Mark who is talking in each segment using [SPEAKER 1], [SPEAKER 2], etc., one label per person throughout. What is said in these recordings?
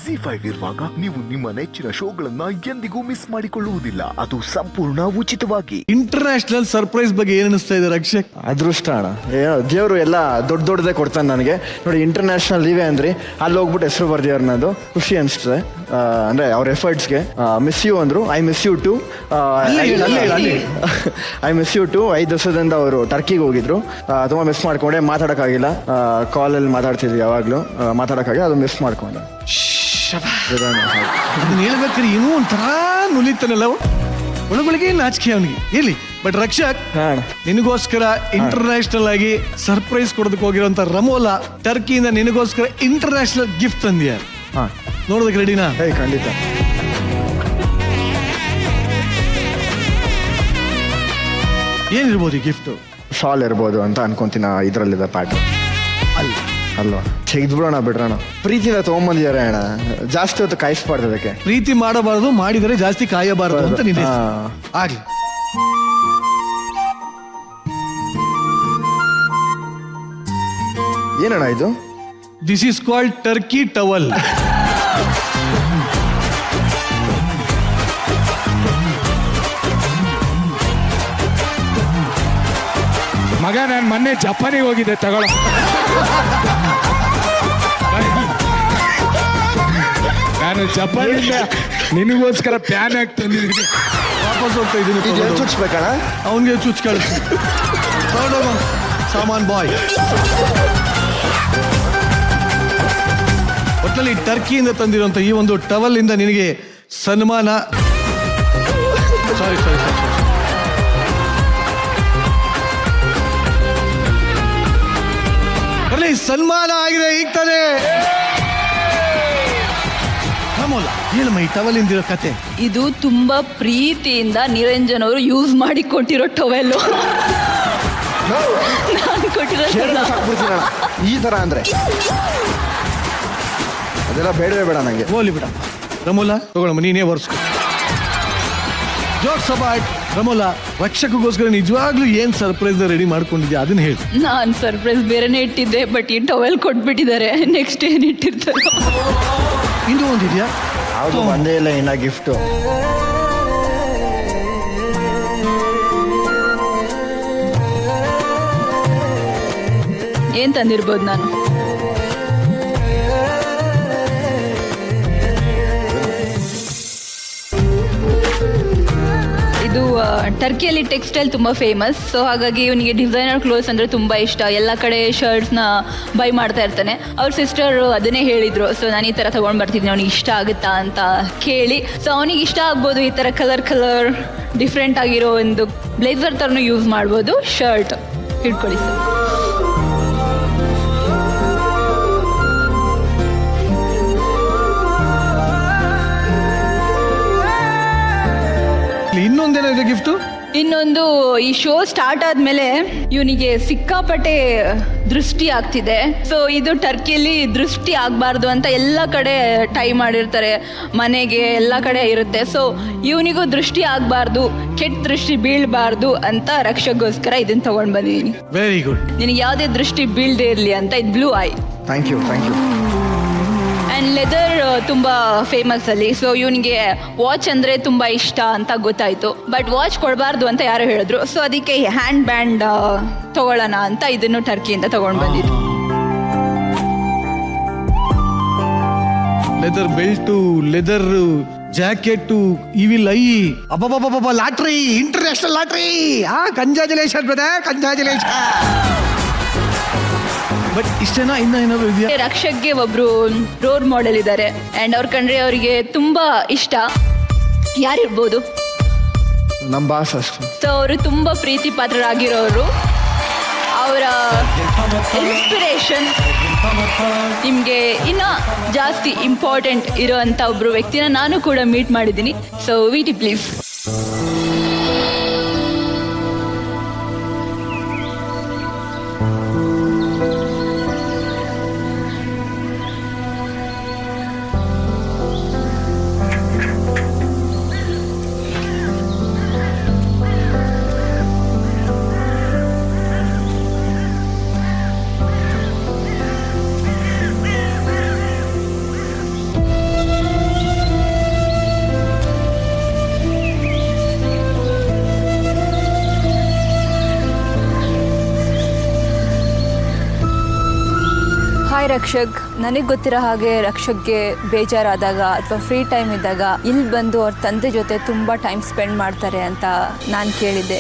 [SPEAKER 1] ಜಿ5 ಇರುವಾಗ ನೀವು ನಿಮ್ಮ ನೆಚ್ಚಿನ ಶೋಗಳನ್ನ ಎಂದಿಗೂ ಮಿಸ್ ಮಾಡಿಕೊಳ್ಳುವುದಿಲ್ಲ. ಅದು ಸಂಪೂರ್ಣ ಉಚಿತವಾಗಿ.
[SPEAKER 2] ಇಂಟರ್ನ್ಯಾಷನಲ್ ಸರ್ಪ್ರೈಸ್ ಬಗ್ಗೆ ಏನ್ ಅನಿಸ್ತಾ ಇದೆ ರಕ್ಷಕ್?
[SPEAKER 3] ಅದೃಷ್ಟ ಅಣ್ಣ, ದೇವರು ಎಲ್ಲ ದೊಡ್ಡದೇ ಕೊಡ್ತಾನೆ ನನಗೆ. ನೋಡಿ, ಇಂಟರ್ನ್ಯಾಷನಲ್ ಇವೆ ಅಂದ್ರಿ, ಅಲ್ಲಿ ಹೋಗ್ಬಿಟ್ಟು ಹೆಸರು ಬರ್ದಿವ್ರು. ನನ್ನದು ಖುಷಿ ಅನಿಸ್ತದೆ. ಅಂದ್ರೆ ಅವ್ರ ಎಫರ್ಟ್ಸ್ಗೆ ಮಿಸ್ ಯು ಅಂದ್ರು. I miss you too. I miss you too. 5 ದಿವಸದಿಂದ ಅವರು ಟರ್ಕಿಗೆ ಹೋಗಿದ್ರು. ತುಂಬ ಮಿಸ್ ಮಾಡ್ಕೊಂಡೆ, ಮಾತಾಡೋಕ್ಕಾಗಿಲ್ಲ. ಕಾಲಲ್ಲಿ ಮಾತಾಡ್ತಿದ್ವಿ ಯಾವಾಗಲೂ, ಮಾತಾಡೋಕ್ಕಾಗಿ ಅದು ಮಿಸ್ ಮಾಡ್ಕೊಂಡೆ.
[SPEAKER 2] ಅದನ್ನ ಹೇಳ್ಬೇಕಾದ್ರೆ ಇನ್ನೂ ಒಂಥರ ನುಲಿತಾನಲ್ಲ, ಒಳಗೊಳಗೆ ನಾಚಿಕೆ ಅವನಿಗೆ. ಎಲ್ಲಿ ಬಟ್ ರಕ್ಷಕ್, ನಿನಗೋಸ್ಕರ ಇಂಟರ್ನ್ಯಾಷನಲ್ ಆಗಿ ಸರ್ಪ್ರೈಸ್ ಕೊಡೋದಕ್ಕೆ ಹೋಗಿರೋಂಥ ರಮೋಲಾ ಟರ್ಕಿಯಿಂದ ನಿನಗೋಸ್ಕರ ಇಂಟರ್ನ್ಯಾಷನಲ್ ಗಿಫ್ಟ್ ತಂದಿಯಾರ. ನೋಡೋದಕ್ಕೆ ರೆಡಿನಾ?
[SPEAKER 3] ಖಂಡಿತ.
[SPEAKER 2] ಏನಿರ್ಬೋದು ಈ ಗಿಫ್ಟ್?
[SPEAKER 3] ಶಾಲ್ ಇರ್ಬೋದು ಅಂತ ಅನ್ಕೊಂತೀನಿ. ಇದರಲ್ಲಿದೆ ಪ್ಯಾಟರ್ನ್ ಅಲ್ವಾ? ತೆಗೆದ್ಬಿಡೋಣ, ಬಿಡ್ರೋಣ. ಪ್ರೀತಿಯಿಂದ ತೊಗೊಂಬಂದಿದ್ದಾರೆ ಅಣ್ಣ, ಜಾಸ್ತಿ ಹೊತ್ತು ಕಾಯಿಸ್ಬಾರ್ದು. ಅದಕ್ಕೆ
[SPEAKER 2] ಪ್ರೀತಿ ಮಾಡಬಾರದು, ಮಾಡಿದರೆ ಜಾಸ್ತಿ ಕಾಯಬಾರದು ಅಂತ ನಿನ್ನ ಆಗ್ಲಿ.
[SPEAKER 3] ಏನಣ್ಣ ಇದು?
[SPEAKER 2] This is called Turkey towel.
[SPEAKER 4] ಮಗ, ನಾನು ಮೊನ್ನೆ ಜಪಾನಿಗೆ ಹೋಗಿದ್ದೆ, ತಗೊಳ್ಳೋ. ನಾನು ಜಪಾನಿಂದ ನಿನಗೋಸ್ಕರ ಪ್ಯಾನ್ ಹಾಕಿ ತಂದಿದ್ದೀನಿ.
[SPEAKER 2] ವಾಪಸ್ ಹೋಗ್ತಾ ಇದ್ದೀನಿ.
[SPEAKER 3] ಚುಚ್ಬೇಕಣ್ಣ?
[SPEAKER 2] ಅವನಿಗೆ ಚುಚ್ ಕಳಿಸಿ. ಸಾಮಾನ್ ಬಾಯ್. ಒಟ್ಟಲ್ಲಿ ಟರ್ಕಿಯಿಂದ ತಂದಿರುವಂತ ಈ ಒಂದು ಟವಲ್ ಇಂದ ನಿನಗೆ ಸನ್ಮಾನ. ಸಾರಿ ಸಾರಿ ಸಾರಿ ಸನ್ಮಾನ ಆಗಿದೆ ಈಗ ತಾನೇ. ಹೇಳಮ್ಮ, ಈ ಟವಲ್ ಇಂದಿರೋ ಕತೆ.
[SPEAKER 5] ಇದು ತುಂಬಾ ಪ್ರೀತಿಯಿಂದ ನಿರಂಜನ್ ಅವರು ಯೂಸ್ ಮಾಡಿ ಕೊಟ್ಟಿರೋ ಟವೆಲ್. ನಾನು ಕೊಟ್ಟಿರೋ
[SPEAKER 3] ಈ ತರ ಅಂದ್ರೆ ಅದೆಲ್ಲ ಬೇಡವೇ ಬೇಡ ನಂಗೆ.
[SPEAKER 2] ಹೋಲಿ ಬಿಡ ರಮೋಲಾ, ತಗೊಳಮ್ಮ, ನೀನೇ ವರ್ಸ್ಕೊ. ಜೋಕ್ಸ್ ಅಬೌಟ್ ರಮೋಲಾ, ರಕ್ಷಕಗೋಸ್ಕರ ನಿಜವಾಗ್ಲೂ ಏನ್ ಸರ್ಪ್ರೈಸ್ ರೆಡಿ ಮಾಡ್ಕೊಂಡಿದ್ಯಾ ಅದನ್ನ ಹೇಳಿ.
[SPEAKER 5] ನಾನು ಸರ್ಪ್ರೈಸ್ ಬೇರೆನೇ ಇಟ್ಟಿದ್ದೆ, ಬಟ್ ಈ ಟವೆಲ್ ಕೊಟ್ಬಿಟ್ಟಿದ್ದಾರೆ. ನೆಕ್ಸ್ಟ್ ಏನ್ ಇಟ್ಟಿರ್ತಾರೆ?
[SPEAKER 2] ಇನ್ನೂ ಒಂದಿದ್ಯಾ?
[SPEAKER 3] ಯಾವುದು ಬಂದೇ ಇಲ್ಲ ಇನ್ನ ಗಿಫ್ಟು.
[SPEAKER 5] ಏನ್ ತಂದಿರ್ಬೋದು ನಾನು? ಇದು ಟರ್ಕಿಯಲ್ಲಿ ಟೆಕ್ಸ್ಟೈಲ್ ತುಂಬ ಫೇಮಸ್. ಸೊ ಹಾಗಾಗಿ ಇವನಿಗೆ ಡಿಸೈನರ್ ಕ್ಲೋತ್ಸ್ ಅಂದರೆ ತುಂಬ ಇಷ್ಟ. ಎಲ್ಲ ಕಡೆ ಶರ್ಟ್ಸ್ನ ಬೈ ಮಾಡ್ತಾ ಇರ್ತಾನೆ. ಅವ್ರ ಸಿಸ್ಟರ್ ಅದನ್ನೇ ಹೇಳಿದರು. ಸೊ ನಾನು ಈ ಥರ ತೊಗೊಂಡು ಬರ್ತಿದ್ದೀನಿ, ಅವ್ನಿಗೆ ಇಷ್ಟ ಆಗುತ್ತಾ ಅಂತ ಕೇಳಿ. ಸೊ ಅವನಿಗೆ ಇಷ್ಟ ಆಗ್ಬೋದು. ಈ ಥರ ಕಲರ್ ಡಿಫ್ರೆಂಟ್ ಆಗಿರೋ ಒಂದು ಬ್ಲೇಸರ್ ಥರನೂ ಯೂಸ್ ಮಾಡ್ಬೋದು. ಶರ್ಟ್ ಹಿಡ್ಕೊಳ್ಳಿ ಸರ್.
[SPEAKER 2] ಇನ್ನೊಂದೇನಿದೆ ಗಿಫ್ಟು?
[SPEAKER 5] ಇನ್ನೊಂದು, ಈ ಶೋ ಸ್ಟಾರ್ಟ್ ಆದ್ಮೇಲೆ ಇವನಿಗೆ ಸಿಕ್ಕಾಪಟ್ಟೆ ದೃಷ್ಟಿ ಆಗ್ತಿದೆ. ಸೊ ಇದು ಟರ್ಕಿಯಲ್ಲಿ ದೃಷ್ಟಿ ಆಗಬಾರ್ದು ಅಂತ ಎಲ್ಲ ಕಡೆ ಟೈ ಮಾಡಿರ್ತಾರೆ, ಮನೆಗೆ ಎಲ್ಲ ಕಡೆ ಇರುತ್ತೆ. ಸೊ ಇವನಿಗೂ ದೃಷ್ಟಿ ಆಗಬಾರ್ದು, ಕೆಟ್ಟ ದೃಷ್ಟಿ ಬೀಳಬಾರ್ದು ಅಂತ ರಕ್ಷಕ್ಗೋಸ್ಕರ ಇದನ್ನ ತಗೊಂಡು ಬಂದಿದ್ದೀನಿ.
[SPEAKER 2] Very good.
[SPEAKER 5] ನಿನಗೆ ಯಾವುದೇ ದೃಷ್ಟಿ ಬೀಳದೆ ಇರಲಿ ಅಂತ. ಇದು blue eye.
[SPEAKER 3] Thank you.
[SPEAKER 5] And leather ತುಂಬ ಫೇಮಸ್ ಅಲ್ಲಿ. ಸೊ ಇವನಿಗೆ ವಾಚ್ ಅಂದರೆ ತುಂಬ ಇಷ್ಟ ಅಂತ ಗೊತ್ತಾಯಿತು. ಬಟ್ ವಾಚ್ ಕೊಡಬಾರ್ದು ಅಂತ ಯಾರು ಹೇಳಿದ್ರು. ಸೊ ಅದಕ್ಕೆ ಹ್ಯಾಂಡ್ ಬ್ಯಾಂಡ್ ತಗೊಳ್ಳೋಣ ಅಂತ ಇದನ್ನು ಟರ್ಕಿಯಿಂದ ತಗೊಂಡು ಬಂದಿದ್ದು.
[SPEAKER 2] Leather belt, leather jacket, evil eye, ಅಬ್ಬಬ್ಬಬ್ಬ, lottery, international lottery. Congratulation brother, congratulation. But ಇಷ್ಟೇನಾ? ಇನ್ನ ಏನಾದ್ರು ಇದೆಯಾ?
[SPEAKER 5] ರಕ್ಷಕ್ಗೆ ಒಬ್ರು ರೋಲ್ ಮಾಡೆಲ್ ಇದ್ದಾರೆ ಆ್ಯಂಡ್ ಅವ್ರ ಕಂಡ್ರೆ ಅವರಿಗೆ ತುಂಬ ಇಷ್ಟ. ಯಾರಿರ್ಬೋದು?
[SPEAKER 3] ನಮ್ಮ ಬಾಸ್ ಅಷ್ಟು.
[SPEAKER 5] ಸೊ ಅವರು ತುಂಬ ಪ್ರೀತಿ ಪಾತ್ರರಾಗಿರೋರು. ಅವರ ಇನ್ಸ್ಪಿರೇಷನ್ ನಿಮಗೆ ಇನ್ನೂ ಜಾಸ್ತಿ ಇಂಪಾರ್ಟೆಂಟ್ ಇರೋವಂಥ ಒಬ್ಬರು ವ್ಯಕ್ತಿನ ನಾನು ಕೂಡ ಮೀಟ್ ಮಾಡಿದ್ದೀನಿ. ಸೊ ವಿಟಿ ಪ್ಲೀಸ್. ಹಾಯ್ ರಕ್ಷಕ್, ನನಗೆ ಗೊತ್ತಿರೋ ಹಾಗೆ ರಕ್ಷಕ್ಗೆ ಬೇಜಾರಾದಾಗ ಅಥವಾ ಫ್ರೀ ಟೈಮ್ ಇದ್ದಾಗ ಇಲ್ಲಿ ಬಂದು ಅವ್ರ ತಂದೆ ಜೊತೆ ತುಂಬ ಟೈಮ್ ಸ್ಪೆಂಡ್ ಮಾಡ್ತಾರೆ ಅಂತ ನಾನು ಕೇಳಿದ್ದೆ.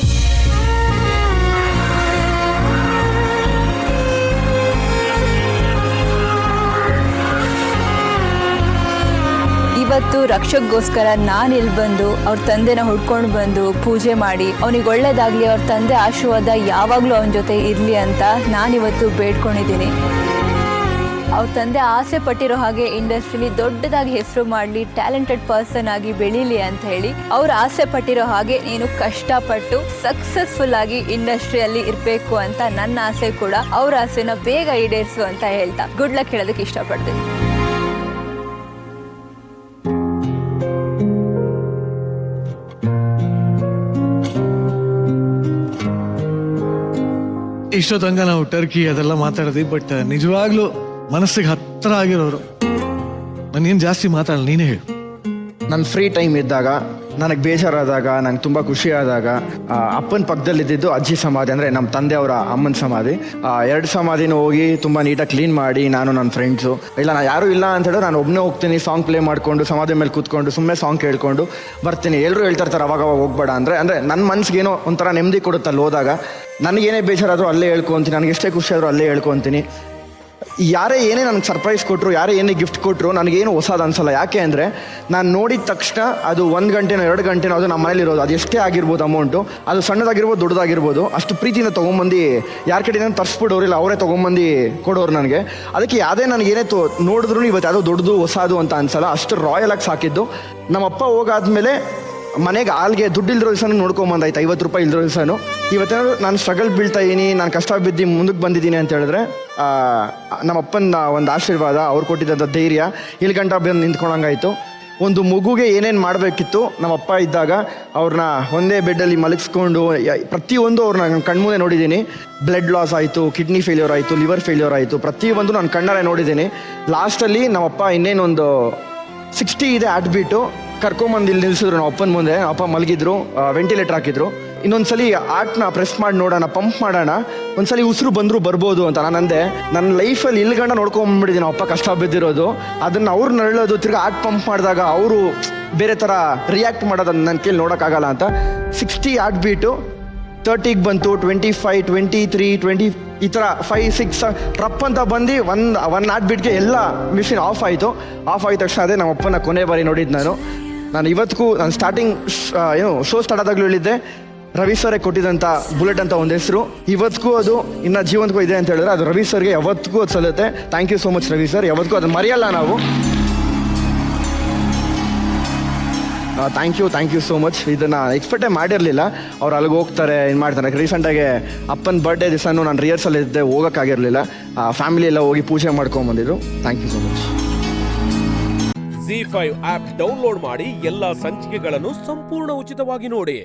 [SPEAKER 5] ಇವತ್ತು ರಕ್ಷಕ್ಗೋಸ್ಕರ ನಾನು ಇಲ್ಲಿ ಬಂದು ಅವ್ರ ತಂದೆನ ಹುಡ್ಕೊಂಡು ಬಂದು ಪೂಜೆ ಮಾಡಿ ಅವನಿಗೆ ಒಳ್ಳೇದಾಗಲಿ, ಅವ್ರ ತಂದೆ ಆಶೀರ್ವಾದ ಯಾವಾಗಲೂ ಅವನ ಜೊತೆ ಇರಲಿ ಅಂತ ನಾನಿವತ್ತು ಬೇಡ್ಕೊಂಡಿದ್ದೀನಿ. ಅವ್ರ ತಂದೆ ಆಸೆ ಪಟ್ಟಿರೋ ಹಾಗೆ ಇಂಡಸ್ಟ್ರಿಲಿ ದೊಡ್ಡದಾಗಿ ಹೆಸರು ಮಾಡಲಿ, ಟ್ಯಾಲೆಂಟೆಡ್ ಪರ್ಸನ್ ಆಗಿ ಬೆಳೀಲಿ ಅಂತ ಹೇಳಿ ಅವ್ರು ಆಸೆ ಪಟ್ಟಿರೋ ಹಾಗೆ ನೀನು ಕಷ್ಟಪಟ್ಟು ಸಕ್ಸಸ್ಫುಲ್ ಆಗಿ ಇಂಡಸ್ಟ್ರಿಯಲ್ಲಿ ಇರಬೇಕು ಅಂತ ನನ್ನ ಆಸೆ ಕೂಡ. ಅವ್ರ ಆಸೆನ ಬೇಗ ಈಡೇರಿಸು ಅಂತ ಹೇಳ್ತಾ ಗುಡ್ ಲಕ್ ಹೇಳೋದಕ್ಕೆ ಇಷ್ಟಪಡ್ತೀನಿ.
[SPEAKER 2] ಇಷ್ಟೊತ್ತಂಗ ನಾವು ಟರ್ಕಿ ಅದೆಲ್ಲ ಮಾತಾಡಿದ್ವಿ, ಬಟ್ ನಿಜವಾಗ್ಲೂ ಮನಸ್ಸಿಗೆ ಹತ್ರ ಆಗಿರೋರು. ನಾನೇನು ಜಾಸ್ತಿ ಮಾತಾಡಲ್ಲ, ನೀನೇ ಹೇಳು.
[SPEAKER 3] ನನ್ನ ಫ್ರೀ ಟೈಮ್ ಇದ್ದಾಗ, ನನಗೆ ಬೇಜಾರಾದಾಗ, ನಂಗೆ ತುಂಬ ಖುಷಿ ಆದಾಗ ಅಪ್ಪನ ಪಕ್ಕದಲ್ಲಿದ್ದು ಅಜ್ಜಿ ಸಮಾಧಿ, ಅಂದರೆ ನಮ್ಮ ತಂದೆಯವರ ಅಮ್ಮನ ಸಮಾಧಿ, 2 ಸಮಾಧಿನೂ ಹೋಗಿ ತುಂಬ ನೀಟಾಗಿ ಕ್ಲೀನ್ ಮಾಡಿ ನಾನು ನನ್ನ ಫ್ರೆಂಡ್ಸು, ಇಲ್ಲ ನಾನು ಯಾರೂ ಇಲ್ಲ ಅಂತ ಹೇಳಿದ್ರೆ ನಾನು ಒಬ್ಬನೇ ಹೋಗ್ತೀನಿ, ಸಾಂಗ್ ಪ್ಲೇ ಮಾಡಿಕೊಂಡು ಸಮಾಧಿ ಮೇಲೆ ಕೂತ್ಕೊಂಡು ಸುಮ್ಮನೆ ಸಾಂಗ್ ಕೇಳ್ಕೊಂಡು ಬರ್ತೀನಿ. ಎಲ್ಲರೂ ಹೇಳ್ತಾಯಿರ್ತಾರೆ ಅವಾಗ ಹೋಗ್ಬೇಡ ಅಂದರೆ ನನ್ನ ಮನ್ಸಿಗೇನೋ ಒಂಥರ ನೆಮ್ಮದಿ ಕೊಡುತ್ತೆ ಅಲ್ಲಿ ಹೋದಾಗ. ನನಗೇನೇ ಬೇಜಾರಾದರೂ ಅಲ್ಲೇ ಹೇಳ್ಕೊತೀನಿ, ನನಗೆ ಎಷ್ಟೇ ಖುಷಿ ಆದರೂ ಅಲ್ಲೇ ಹೇಳ್ಕೊತೀನಿ. ಯಾರೇ ಏನೇ ನನಗೆ ಸರ್ಪ್ರೈಸ್ ಕೊಟ್ಟರು, ಯಾರೇ ಏನೇ ಗಿಫ್ಟ್ ಕೊಟ್ಟರು ನನಗೇನು ಹೊಸದು ಅನ್ಸಲ್ಲ. ಯಾಕೆ ಅಂದರೆ ನಾನು ನೋಡಿದ ತಕ್ಷಣ ಅದು 1 ಗಂಟೆನೋ 2 ಗಂಟೆನೋ ಅದು ನಮ್ಮ ಮನೇಲಿರೋದು, ಅದು ಎಷ್ಟೇ ಆಗಿರ್ಬೋದು ಅಮೌಂಟು, ಅದು ಸಣ್ಣದಾಗಿರ್ಬೋದು ದೊಡ್ಡದಾಗಿರ್ಬೋದು, ಅಷ್ಟು ಪ್ರೀತಿಯಿಂದ ತೊಗೊಂಬಂದು ಯಾರ ಕಡೆ ತರಿಸ್ಬಿಡೋರು, ಇಲ್ಲ ಅವರೇ ತೊಗೊಂಬಂದು ಕೊಡೋರು ನನಗೆ. ಅದಕ್ಕೆ ಯಾವುದೇ ನನಗೇನೇ ನೋಡಿದ್ರು ಇವತ್ತು ಯಾವುದೋ ದೊಡ್ಡದು ಹೊಸದು ಅಂತ ಅನ್ಸಲ್ಲ, ಅಷ್ಟು ರಾಯಲಾಗಿ ಸಾಕಿದ್ದು. ನಮ್ಮಪ್ಪ ಹೋಗಾದ್ಮೇಲೆ ಮನೆಗೆ ಹಾಲ್ಗೆ ದುಡ್ಡು ಇಲ್ದಿರೋ ದಿವಸನೂ ನೋಡ್ಕೊಂಬಂದಾಯ್ತು, 50 ರೂಪಾಯಿ ಇಲ್ದಿರೋ ದಿವಸನೂ. ಇವತ್ತೇನಾದ್ರು ನಾನು ಸ್ಟ್ರಗಲ್ ಬೀಳ್ತಾ ಇದ್ದೀನಿ, ನಾನು ಕಷ್ಟ ಬಿದ್ದು ಮುಂದಕ್ಕೆ ಬಂದಿದ್ದೀನಿ ಅಂತ ಹೇಳಿದ್ರೆ ನಮ್ಮಪ್ಪನ ಒಂದು ಆಶೀರ್ವಾದ, ಅವ್ರು ಕೊಟ್ಟಿದ್ದಂಥ ಧೈರ್ಯ ಇಲ್ಲಿ ಗಂಟ ಬಂದು ನಿಂತ್ಕೊಂಡಂಗಾಯಿತು. ಒಂದು ಮಗುಗೆ ಏನೇನು ಮಾಡಬೇಕಿತ್ತು ನಮ್ಮಪ್ಪ ಇದ್ದಾಗ ಅವ್ರನ್ನ ಒಂದೇ ಬೆಡ್ಡಲ್ಲಿ ಮಲಗಿಸ್ಕೊಂಡು ಪ್ರತಿಯೊಂದು ಅವ್ರನ್ನ ಕಣ್ಮುಂದೆ ನೋಡಿದ್ದೀನಿ. ಬ್ಲಡ್ ಲಾಸ್ ಆಯಿತು, ಕಿಡ್ನಿ ಫೇಲ್ಯೂರ್ ಆಯಿತು, ಲಿವರ್ ಫೇಲ್ಯೂರ್ ಆಯಿತು, ಪ್ರತಿಯೊಂದು ನಾನು ಕಣ್ಣಾರೆ ನೋಡಿದ್ದೀನಿ. ಲಾಸ್ಟಲ್ಲಿ ನಮ್ಮಪ್ಪ ಇನ್ನೇನೊಂದು 60 ಇದೆ ಆಟ್ಬಿಟ್ಟು ಕರ್ಕೊಂಬಂದು ಇಲ್ಲಿ ನಿಲ್ಲಿಸಿದ್ರು ನಮ್ಮ ಅಪ್ಪನ ಮುಂದೆ. ಅಪ್ಪ ಮಲಗಿದ್ರು, ವೆಂಟಿಲೇಟರ್ ಹಾಕಿದ್ರು. ಇನ್ನೊಂದ್ಸಲಿ ಆರ್ಟ್ನ ಪ್ರೆಸ್ ಮಾಡಿ ನೋಡೋಣ, ಪಂಪ್ ಮಾಡೋಣ, ಒಂದ್ಸಲಿ ಉಸಿರು ಬಂದರೂ ಬರ್ಬೋದು ಅಂತ ನಾನು ಅಂದೆ. ನನ್ನ ಲೈಫಲ್ಲಿ ಇಲ್ಗಂಡ ನೋಡ್ಕೊಂಬಿಟ್ಟಿದ್ದೀನಿ ಅಪ್ಪ ಕಷ್ಟ ಬಿದ್ದಿರೋದು. ಅದನ್ನು ಅವ್ರು ನರಳೋದು, ತಿರ್ಗಿ ಆರ್ಟ್ ಪಂಪ್ ಮಾಡಿದಾಗ ಅವರು ಬೇರೆ ಥರ ರಿಯಾಕ್ಟ್ ಮಾಡೋದನ್ನು ನನ್ನ ಕೇಳಿ ನೋಡೋಕ್ಕಾಗಲ್ಲ ಅಂತ 60 ಆರ್ಟ್ ಬೀಟು 30ಗೆ ಬಂತು, 25, 23, 20 ಈ ಥರ 5, 6 ಟ್ರಪ್ ಅಂತ ಬಂದು ಒನ್ ಆರ್ಟ್ ಬೀಟ್ಗೆ ಎಲ್ಲ ಮಿಷಿನ್ ಆಫ್ ಆಯಿತು. ಆಫ್ ಆಗಿದ ತಕ್ಷಣ ಅದೇ ನಮ್ಮ ಅಪ್ಪನ ಕೊನೆ ಬಾರಿ ನೋಡಿದ್ದು ನಾನು ಇವತ್ತಿಗೂ ನಾನು ಸ್ಟಾರ್ಟಿಂಗ್ ಶೋ ಸ್ಟಾರ್ಟ್ ಆದಾಗಲೂ ಹೇಳಿದ್ದೆ, ರವಿ ಸರ್ಗೆ ಕೊಟ್ಟಿದ್ದಂಥ ಬುಲೆಟ್ ಅಂತ ಒಂದು ಹೆಸರು ಇವತ್ತಿಗೂ ಅದು ಇನ್ನು ಜೀವಂತಕ್ಕೂ ಇದೆ ಅಂತ ಹೇಳಿದ್ರೆ ಅದು ರವಿ ಸರ್ಗೆ ಯಾವತ್ತಿಗೂ ಅದು ಸಲ್ಲುತ್ತೆ. Thank you so much Ravi sir, ಯಾವತ್ತಿಗೂ ಅದನ್ನು ಮರೆಯಲ್ಲ ನಾವು. Thank you so much. ಇದನ್ನು ಎಕ್ಸ್ಪೆಕ್ಟೇ ಮಾಡಿರಲಿಲ್ಲ ಅವ್ರು ಅಲ್ಲಿಗೆ ಹೋಗ್ತಾರೆ, ಏನು ಮಾಡ್ತಾರೆ. ರೀಸೆಂಟಾಗಿ ಅಪ್ಪನ ಬರ್ಡೇ ದಿವಸನೂ ನಾನು ರಿಹರ್ಸಲ್ ಇದ್ದೆ, ಹೋಗೋಕ್ಕಾಗಿರಲಿಲ್ಲ. ಫ್ಯಾಮಿಲಿ ಎಲ್ಲ ಹೋಗಿ ಪೂಜೆ ಮಾಡ್ಕೊಂಬಂದಿದ್ರು. Thank you so much.
[SPEAKER 6] ZEE5 app download ಮಾಡಿ ಎಲ್ಲಾ ಸಂಚಿಕೆಗಳನ್ನು ಸಂಪೂರ್ಣ ಉಚಿತವಾಗಿ ನೋಡಿ.